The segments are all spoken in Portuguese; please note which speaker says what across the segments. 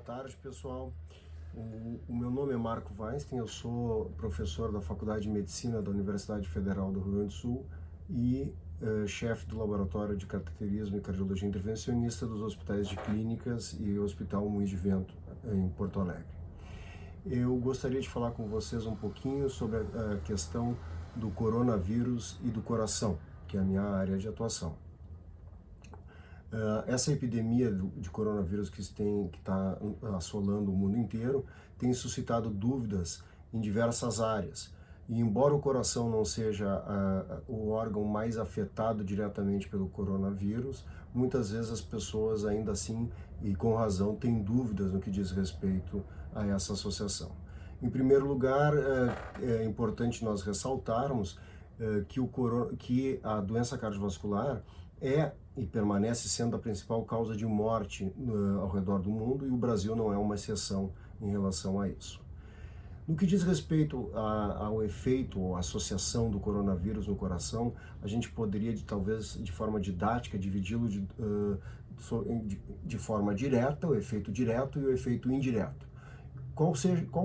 Speaker 1: tarde, pessoal. O meu nome é Marco Weinstein, eu sou professor da Faculdade de Medicina da Universidade Federal do Rio Grande do Sul e chefe do Laboratório de Cateterismo e Cardiologia Intervencionista dos Hospitais de Clínicas e Hospital Moinhos de Vento, em Porto Alegre. Eu gostaria de falar com vocês um pouquinho sobre a questão do coronavírus e do coração, que é a minha área de atuação. Essa epidemia de coronavírus que está assolando o mundo inteiro tem suscitado dúvidas em diversas áreas. E embora o coração não seja o órgão mais afetado diretamente pelo coronavírus, muitas vezes as pessoas ainda assim, e com razão, têm dúvidas no que diz respeito a essa associação. Em primeiro lugar, é importante nós ressaltarmos que a doença cardiovascular é e permanece sendo a principal causa de morte ao redor do mundo, e o Brasil não é uma exceção em relação a isso. No que diz respeito ao efeito ou associação do coronavírus no coração, a gente poderia, talvez de forma didática, dividi-lo de forma direta, o efeito direto e o efeito indireto. Qual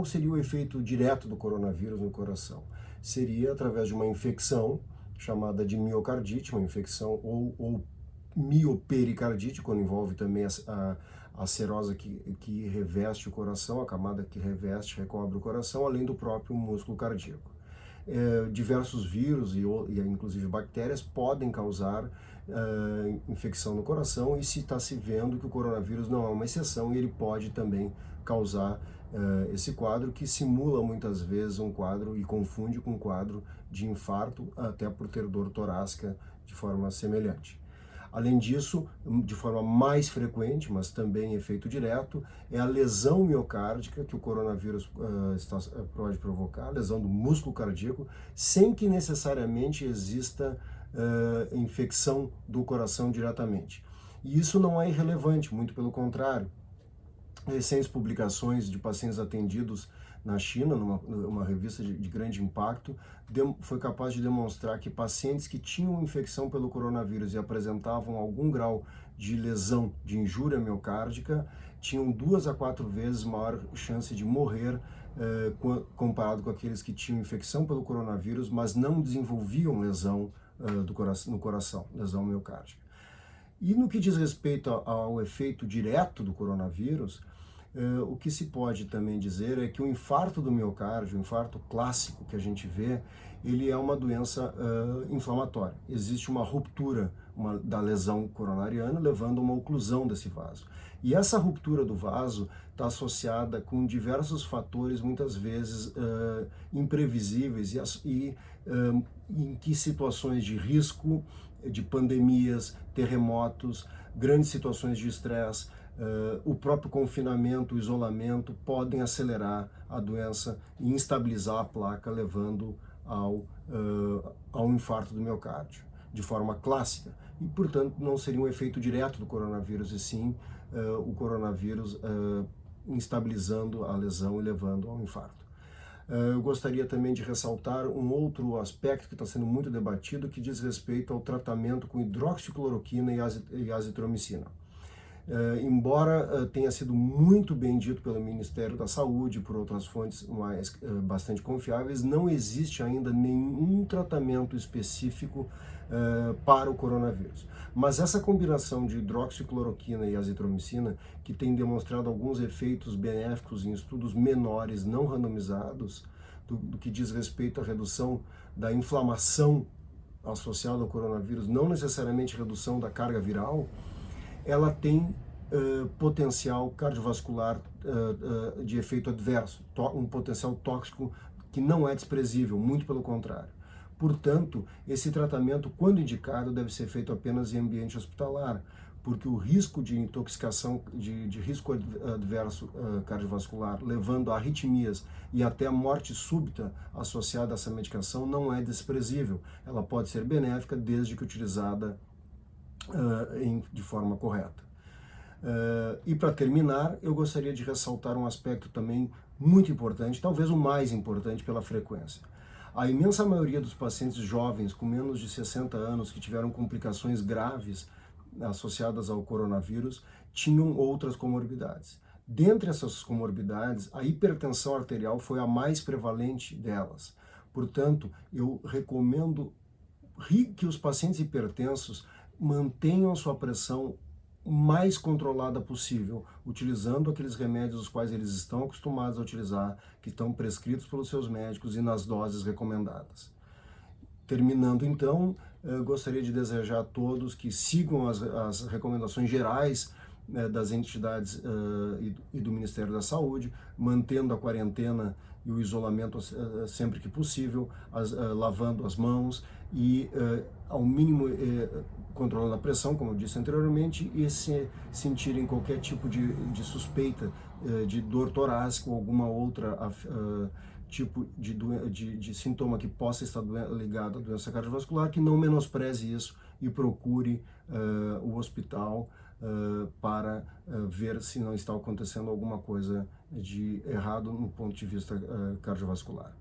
Speaker 1: seria o efeito direto do coronavírus no coração? Seria através de uma infecção chamada de miocardite, uma infecção ou miopericardite, quando envolve também a serosa que reveste o coração, a camada que recobre o coração, além do próprio músculo cardíaco. Diversos vírus e inclusive bactérias podem causar infecção no coração, e se vendo que o coronavírus não é uma exceção, e ele pode também causar esse quadro que simula muitas vezes um quadro e confunde com um quadro de infarto, até por ter dor torácica de forma semelhante. Além disso, de forma mais frequente, mas também efeito direto, é a lesão miocárdica que o coronavírus pode provocar, a lesão do músculo cardíaco, sem que necessariamente exista infecção do coração diretamente. E isso não é irrelevante, muito pelo contrário. Recentes publicações de pacientes atendidos na China, numa revista de grande impacto, foi capaz de demonstrar que pacientes que tinham infecção pelo coronavírus e apresentavam algum grau de lesão, de injúria miocárdica, tinham 2 a 4 vezes maior chance de morrer comparado com aqueles que tinham infecção pelo coronavírus, mas não desenvolviam lesão no coração, lesão miocárdica. E no que diz respeito ao efeito direto do coronavírus, o que se pode também dizer é que o infarto do miocárdio, o infarto clássico que a gente vê, ele é uma doença inflamatória. Existe uma ruptura da lesão coronariana, levando a uma oclusão desse vaso. E essa ruptura do vaso está associada com diversos fatores, muitas vezes imprevisíveis, e em que situações de risco, de pandemias, terremotos, grandes situações de estresse, o próprio confinamento, o isolamento podem acelerar a doença e instabilizar a placa, levando ao infarto do miocárdio, de forma clássica. E, portanto, não seria um efeito direto do coronavírus, e sim o coronavírus instabilizando a lesão e levando ao infarto. Eu gostaria também de ressaltar um outro aspecto que está sendo muito debatido, que diz respeito ao tratamento com hidroxicloroquina e azitromicina. Embora tenha sido muito bem dito pelo Ministério da Saúde e por outras fontes bastante confiáveis, não existe ainda nenhum tratamento específico para o coronavírus. Mas essa combinação de hidroxicloroquina e azitromicina, que tem demonstrado alguns efeitos benéficos em estudos menores, não randomizados, do que diz respeito à redução da inflamação associada ao coronavírus, não necessariamente redução da carga viral, ela tem potencial cardiovascular de efeito adverso, um potencial tóxico que não é desprezível, muito pelo contrário. Portanto, esse tratamento, quando indicado, deve ser feito apenas em ambiente hospitalar, porque o risco de intoxicação, de risco adverso cardiovascular, levando a arritmias e até a morte súbita associada a essa medicação, não é desprezível. Ela pode ser benéfica desde que utilizada de forma correta. E para terminar, eu gostaria de ressaltar um aspecto também muito importante, talvez o mais importante pela frequência. A imensa maioria dos pacientes jovens com menos de 60 anos que tiveram complicações graves associadas ao coronavírus tinham outras comorbidades. Dentre essas comorbidades, a hipertensão arterial foi a mais prevalente delas. Portanto, eu recomendo que os pacientes hipertensos mantenham sua pressão mais controlada possível, utilizando aqueles remédios os quais eles estão acostumados a utilizar, que estão prescritos pelos seus médicos e nas doses recomendadas. Terminando então, gostaria de desejar a todos que sigam as recomendações gerais das entidades e do Ministério da Saúde, mantendo a quarentena e o isolamento sempre que possível, lavando as mãos e, ao mínimo, controlando a pressão, como eu disse anteriormente, e se sentirem qualquer tipo de suspeita de dor torácica ou alguma outra tipo de sintoma que possa estar ligado à doença cardiovascular, que não menospreze isso e procure o hospital para ver se não está acontecendo alguma coisa de errado no ponto de vista cardiovascular.